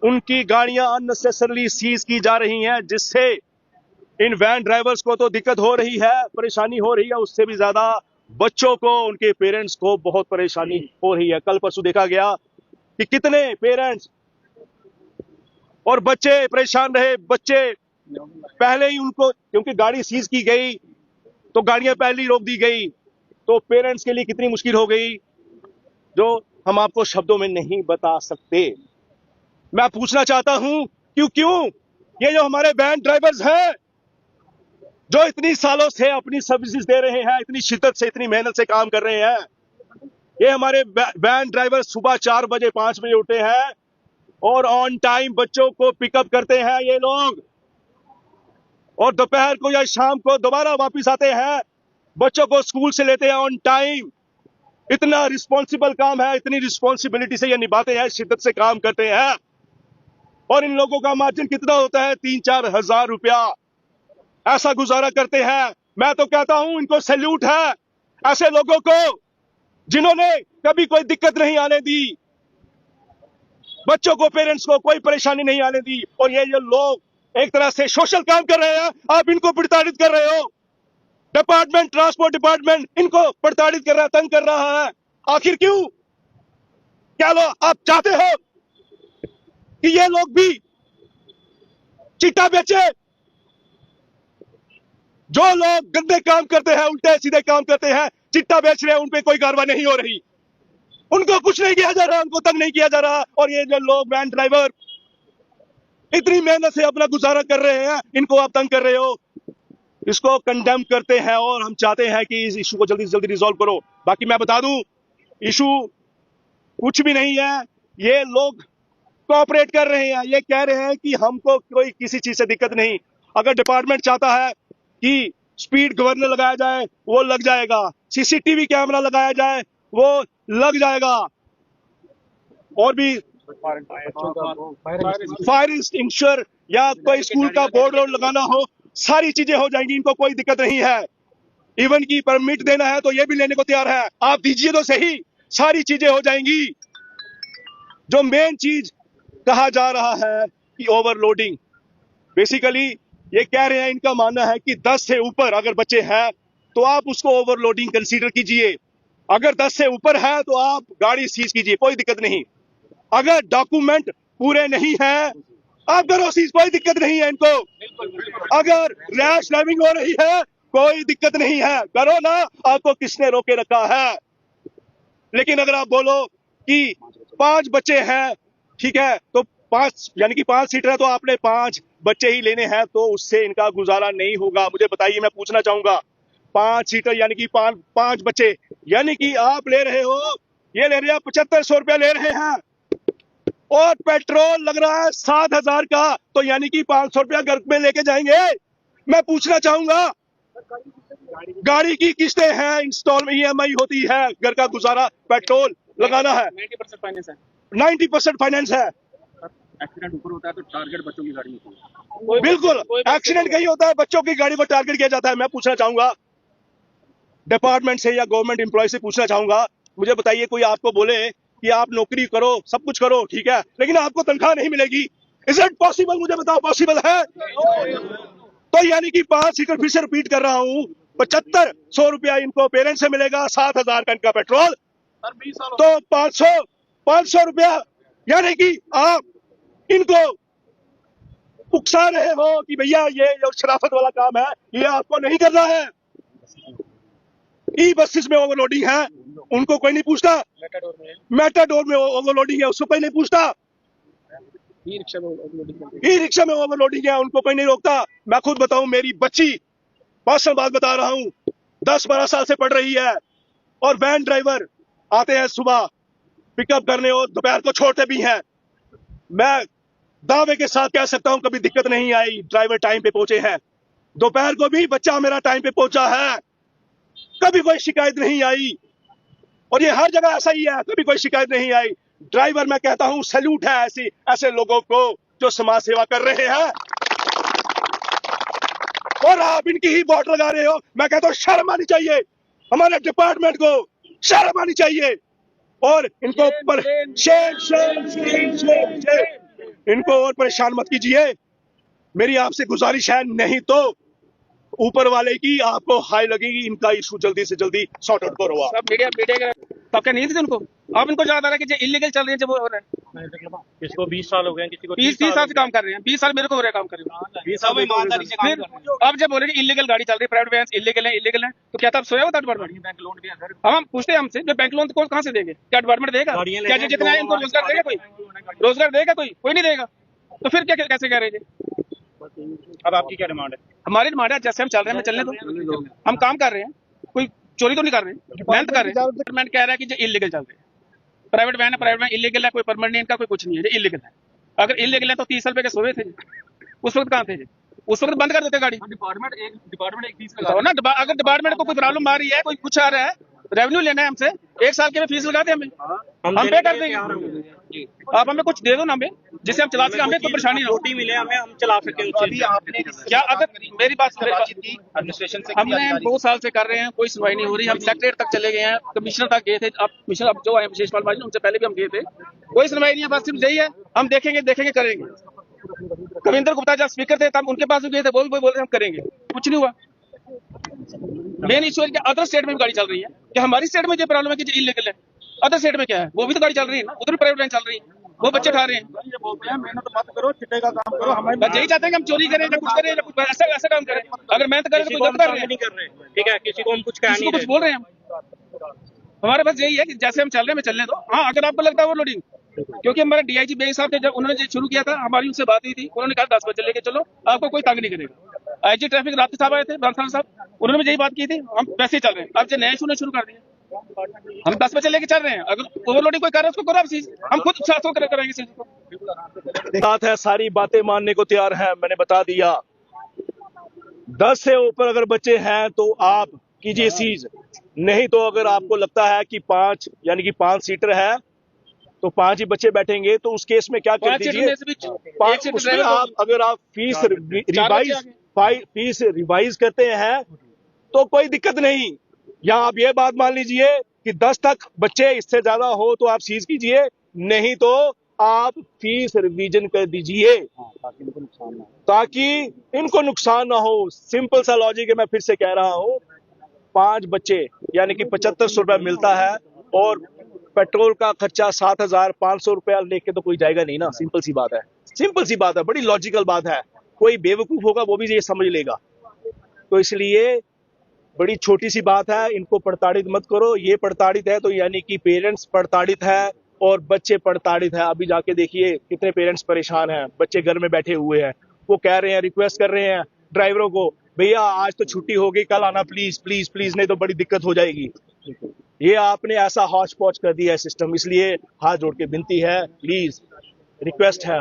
उनकी गाड़ियां unnecessarily seize की जा रही हैं, जिससे इन वैन ड्राइवर्स को तो दिक्कत हो रही है, परेशानी हो रही है, उससे भी ज्यादा बच्चों को, उनके पेरेंट्स को बहुत परेशानी हो रही है। कल परसों देखा गया कि कितने पेरेंट्स और बच्चे परेशान रहे। बच्चे पहले ही उनको, क्योंकि गाड़ी सीज की गई तो गाड़ियां पहले ही रोक दी गई, तो पेरेंट्स के लिए कितनी मुश्किल हो गई जो हम आपको शब्दों में नहीं बता सकते। मैं पूछना चाहता हूं क्यों ये जो हमारे वैन ड्राइवर्स हैं, जो इतनी सालों से अपनी सर्विसेज दे रहे हैं, इतनी शिद्दत से, इतनी मेहनत से काम कर रहे हैं, ये हमारे वैन ड्राइवर सुबह 4 बजे 5 बजे उठते हैं और ऑन टाइम बच्चों को पिकअप करते हैं ये लोग, और दोपहर को या शाम को दोबारा वापस आते हैं, बच्चों को स्कूल से लेते हैं ऑन टाइम। इतना रिस्पॉन्सिबल काम है, इतनी रिस्पॉन्सिबिलिटी से ये निभाते हैं, शिद्दत से काम करते हैं, और इन लोगों का मार्जिन कितना होता है? 3-4 हजार रुपया, ऐसा गुजारा करते हैं। मैं तो कहता हूं इनको सैल्यूट है, ऐसे लोगों को जिन्होंने कभी कोई दिक्कत नहीं आने दी, बच्चों को, पेरेंट्स को कोई परेशानी नहीं आने दी। और ये जो लोग एक तरह से सोशल काम कर रहे हैं, आप इनको प्रताड़ित कर रहे हो। डिपार्टमेंट, ट्रांसपोर्ट डिपार्टमेंट इनको प्रताड़ित कर रहा है, तंग कर रहा है। आखिर क्यों? क्या लो आप चाहते हो कि ये लोग भी चिट्टा बेचे? जो लोग गंदे काम करते हैं, उल्टे सीधे काम करते हैं, चिट्टा बेच रहे हैं, उन पे कोई कार्रवाई नहीं हो रही, उनको कुछ नहीं किया जा रहा, उनको तंग नहीं किया जा रहा। और ये जो लोग वैन ड्राइवर इतनी मेहनत से अपना गुजारा कर रहे हैं, इनको आप तंग कर रहे हो। इसको कंडेम करते हैं और हम चाहते हैं कि इस इशू को जल्दी से जल्दी रिजॉल्व करो। बाकी मैं बता दूं, इशू कुछ भी नहीं है, ये लोग कोऑपरेट कर रहे हैं, ये कह रहे हैं कि हमको कोई किसी चीज से दिक्कत नहीं। अगर डिपार्टमेंट चाहता है कि स्पीड गवर्नर लगाया जाए, वो लग जाएगा, सीसीटीवी कैमरा लगाया जाए, वो लग जाएगा, और भी फायर एक्सटिंग्विशर या कोई स्कूल का बोर्ड वोर्ड लगाना हो, सारी चीजें हो जाएंगी, इनको कोई दिक्कत नहीं है। इवन की परमिट देना है तो ये भी लेने को तैयार है, आप दीजिए तो सही, सारी चीजें हो जाएंगी। जो मेन चीज कहा जा रहा है कि ओवरलोडिंग, बेसिकली ये कह रहे हैं, इनका मानना है कि 10 से ऊपर अगर बच्चे हैं तो आप उसको ओवरलोडिंग कंसीडर कीजिए। अगर 10 से ऊपर है तो आप गाड़ी सीज कीजिए, कोई दिक्कत नहीं। अगर डॉक्यूमेंट पूरे नहीं है, आप करो सीज, कोई दिक्कत नहीं है इनको। अगर रैश ड्राइविंग हो रही है, कोई दिक्कत नहीं है, करो ना, आपको किसने रोके रखा है। लेकिन अगर आप बोलो कि 5 बच्चे हैं, ठीक है, तो 5 यानी कि 5 सीटर है, तो आपने 5 बच्चे ही लेने हैं, तो उससे इनका गुजारा नहीं होगा। मुझे बताइए, मैं पूछना चाहूंगा, 5 सीटर यानी कि 5 बच्चे, यानी कि आप ले रहे हो, ये ले रहे हैं 7500 रुपया ले रहे हैं, और पेट्रोल लग रहा है 7000 का, तो यानी कि 500 रुपया घर में लेके जाएंगे। मैं पूछना चाहूंगा, गाड़ी की किस्तें हैं, इंस्टॉलमेंट EMI होती है, घर का गुजारा, पेट्रोल लगाना है, 90% फाइनेंस है, 90% फाइनेंस है। एक्सीडेंट ऊपर होता है तो टारगेट बच्चों की गाड़ी में होता है। बिल्कुल, एक्सीडेंट कहीं होता है, बच्चों की गाड़ी को टारगेट किया जाता है। मैं पूछना चाहूंगा डिपार्टमेंट से या गवर्नमेंट एम्प्लॉय से पूछना चाहूंगा, मुझे बताइए, कोई आपको बोले कि आप नौकरी करो, सब कुछ करो, ठीक है, लेकिन आपको तनख्वाह नहीं मिलेगी, इज इट पॉसिबल? मुझे बताओ, पॉसिबल है? तो यानी कि 5 सीटर, फिर से रिपीट कर रहा हूं, 7500 रुपया इनको पेरेंट्स से मिलेगा, 7000 का इनका पेट्रोल, तो 500 रुपया, यानी कि आप इनको उकसा रहे हो कि भैया ये जो शराफत वाला काम है, ये आपको नहीं करना है। ई बसेस में ओवरलोडिंग है, उनको कोई नहीं पूछता। मेटाडोर में ओवरलोडिंग है, उसको कोई नहीं पूछता। ई रिक्शा में ओवरलोडिंग है, उनको कोई नहीं रोकता। मैं खुद बताऊं, मेरी बच्ची, पर्सनल बात बता रहा हूं, 10-12 साल से पढ़ रही है, और वैन ड्राइवर आते हैं सुबह पिकअप करने और दोपहर को छोड़ते भी हैं। मैं दावे के साथ कह सकता हूं, कभी दिक्कत नहीं आई, ड्राइवर टाइम पे पहुंचे हैं। दोपहर को भी बच्चा मेरा टाइम पे पहुंचा है, कभी कोई शिकायत नहीं आई, और ये हर जगह ऐसा ही है, कभी कोई शिकायत नहीं आई। ड्राइवर, मैं कहता हूं, सैल्यूट है ऐसे लोगों को जो समाज सेवा कर रहे हैं, और आप इनकी ही वोट लगा रहे हो। मैं कहता हूं शर्म आनी चाहिए, हमारे डिपार्टमेंट को शर्म आनी चाहिए, और इनको पर Shem Shem Shem Shem Shem इनको और परेशान मत कीजिए, मेरी आपसे गुजारिश है, नहीं तो ऊपर वाले की आपको हाई लगेगी। इनका इशू जल्दी से जल्दी सॉर्ट आउट करो आप। सब मीडिया तो क्या नहीं थी उनको, अब इनको याद आ रहा है कि जो इलीगल चल रही है, जब वो हो रहा है। किसको 20 साल हो गए, किसी को 30 साल से काम कर रहे हैं, 20 साल मेरे को हो रहा है काम कर रहे हैं। 20 साल ईमानदारी से काम फिर कर रहे हैं। अब जब बोले इलीगल गाड़ी चल रही है, प्राइवेट वैन इलीगल है, तो क्या तब सोया हुआ था डिपार्टमेंट? बैंक लोन भी है। हम पूछते हैं हमसे, जो बैंक लोन को कहाँ से देंगे? क्या डिपार्टमेंट देगा? क्या जो जितना है इनको रोजगार देगा? रोजगार देगा कोई नहीं देगा। तो फिर क्या कैसे कह रहे हैं? अब आपकी क्या डिमांड है? हमारी डिमांड है, जैसे हम चल रहे हैं चलने दो, हम काम कर रहे हैं, कोई चोरी तो नहीं कर रहे हैं, मेहनत कर रहे हैं। गवर्नमेंट कह रहा है कि जो इलीगल चल रहे हैं, प्राइवेट वैन है, प्राइवेट वैन इलीगल है, कोई परमानेंट नहीं, इनका कोई कुछ नहीं है, जो इलीगल है। अगर इलीगल है तो 30 साल के सोए थे, उस वक्त कहाँ थे? उस वक्त बंद कर देते गाड़ी। डिपार्टमेंट एक 30 लगा ना। अगर डिपार्टमेंट को कोई प्रॉब्लम आ रही है, कोई कुछ आ रहा है, रेवेन्यू लेना है हमसे, 1 साल के में फीस लगा दे हमें, हम पे कर देंगे। आप हमें कुछ दे दो ना, हमें जिससे हम चला सके, हमें कोई परेशानी ना हो। रोटी मिले हमें, हम चला सके। अभी आपने क्या अगर मेरी बात एडमिनिस्ट्रेशन से हमने 2 साल से कर रहे हैं, कोई सुनवाई नहीं हो रही। हम सेक्रेटरी तक चले गए हैं, कमिश्नर तक गए थे। अब कमिश्नर अब जो है विशेष पाल महाजन, उनसे पहले भी हम गए थे, कोई सुनवाई नहीं है। बस सिर्फ यही है, हम देखेंगे करेंगे। कविंदर गुप्ता जब स्पीकर थे तब उनके पास भी गए थे, वो भी बोल रहे हम करेंगे, कुछ नहीं हुआ। मेन इशू है कि अदर स्टेट में भी गाड़ी चल रही है, कि हमारी स्टेट में जो प्रॉब्लम है कि जो इलीगल है, अदर स्टेट में क्या है? वो भी तो गाड़ी चल रही है ना, उधर भी प्राइवेट वैन चल रही है, वो बच्चे उठा रहे हैं। बोलते हैं मेहनत मत करो, चिट्टे का काम करो। हमें बस यही चाहते हैं कि हम चोरी करें या कुछ करें या कुछ ऐसा काम करें। अगर मेहनत करें तो कोई गलत कर रहे हैं, नहीं कर रहे, ठीक है, किसी को हम कुछ कह किसी नहीं को कुछ बोल रहे हैं हम। हमारे पास यही है कि जैसे हम चल रहे हैं, चलने दो। हाँ, अगर आपको लगता है ओवरलोडिंग, क्योंकि हमारे डीआईजी बेग साहब थे, जब उन्होंने शुरू किया था, हमारी उनसे बात हुई थी, उन्होंने कहा 10 बजे लेके चलो, आपको कोई तंग नहीं करेगा। आईजी ट्रैफिक रात्रि साहब आए थे, रामसार साहब, उन्होंने भी यही बात की थी। हम वैसे ही चल रहे हैं। अब जो नए शुरू कर दिए, हम 10 बजे लेके चल रहे हैं। अगर ओवरलोडिंग कोई कर रहा है, उसको करो आप चीज, हम खुद शासन करेंगे चीज को। बात है, सारी बातें मानने को तैयार है, मैंने बता दिया। 10 से ऊपर अगर बच्चे हैं तो आप कीजिए सीज, नहीं तो अगर आपको लगता है कि 5 यानी कि 5 सीटर है तो 5 ही बच्चे बैठेंगे, तो उस केस में क्या कर 5 सीटर दीजिए, में से भी 1 सीटर उसमें ड्राइवर आप अगर आप फीस रिवाइज करते हैं तो कोई दिक्कत नहीं। या आप ये बात मान लीजिए कि 10 तक बच्चे, इससे ज्यादा हो तो आप सीज कीजिए, नहीं तो आप फीस रिवीजन कर दीजिए ताकि इनको नुकसान ना हो। सिंपल सा लॉजिक है, मैं फिर से कह रहा हूं। 5 बच्चे यानी कि 7500 रुपया मिलता है, और पेट्रोल का खर्चा 7500 रुपया लेके तो कोई जाएगा नहीं ना। सिंपल सी बात है, सिंपल सी बात है, बड़ी लॉजिकल बात है। कोई बेवकूफ होगा वो भी ये समझ लेगा। तो इसलिए बड़ी छोटी सी बात है, इनको प्रताड़ित मत करो। ये प्रताड़ित है तो यानी कि पेरेंट्स प्रताड़ित है और बच्चे प्रताड़ित है। अभी जाके देखिए कितने पेरेंट्स परेशान हैं, बच्चे घर में बैठे हुए हैं, वो कह रहे हैं, रिक्वेस्ट कर रहे हैं ड्राइवरों को, भैया आज तो छुट्टी हो गई, कल आना प्लीज प्लीज प्लीज, नहीं तो बड़ी दिक्कत हो जाएगी। ये आपने ऐसा हौच पौच कर दिया है सिस्टम, इसलिए हाथ जोड़ के विनती है, प्लीज रिक्वेस्ट है।